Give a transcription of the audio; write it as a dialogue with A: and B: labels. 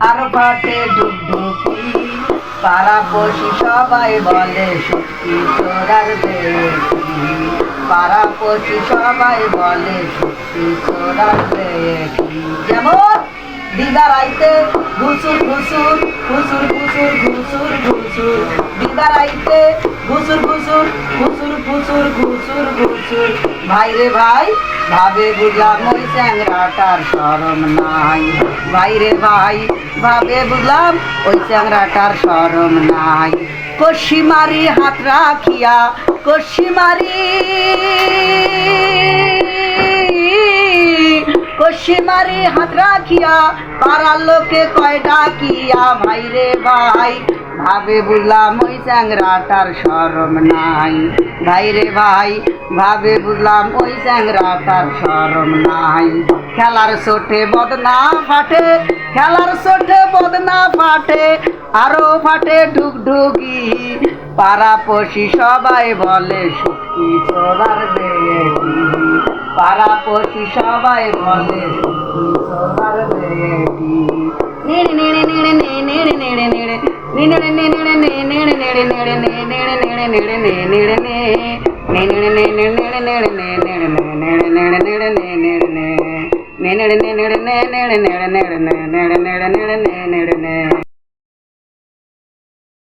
A: আর ফাটে ঢুকঢুকি, পাড়াপড়শি সবাই বলে সত্যি চোরার বেটি, পাড়াপড়শি সবাই বলে সত্যি চোরার বেটি। যেমন দিদারাইতে ঘুসুর ঘুসুর ঘুসুর ঘুসুর ঘুসুর ঘুসুর, দিদারাইতে ঘুসুর ঘুসুর ঘুসুর ঘুসুর ঘুসুর ঘুসুর। ভাই রে ভাই ভাবে বুঝলাম ওই চ্যাংরাটার শরম নাই, ভাই রে ভাই ভাবে বুঝলাম ওই চ্যাংরাটার শরম নাই। কষি মারি হাত রাখিয়া, কষি মারি, কষি মারি হাত রাখিয়া, পাড়ার লোকে কয় ডাকিয়া। ভাই রে ভাই ভাবে বুঝলাম ওই চ্যাংরাটার শরম নাই, ভাই রে ভাই ভাবে বুঝলাম ওই চ্যাংরাটার শরম নাই। খেলার চোটে বদনা ফাটে, খেলার চোটে বদনা ফাটে, আরো ফাটে ঢুকঢুকি, পাড়াপড়শি সবাই বলে সত্যি চোরার বেটি, পাড়াপড়শি সবাই বলে সত্যি চোরার বেটি। নেড়ে নেড়ে নেড়ে নেড়ে নেড়ে নেড়ে নেড়ে নেড়ে নেড়ে নেড়ে নেড়ে নেড়ে নেড়ে নেড়ে নেড়ে নেড়ে নেড়ে নেড়ে নেড়ে।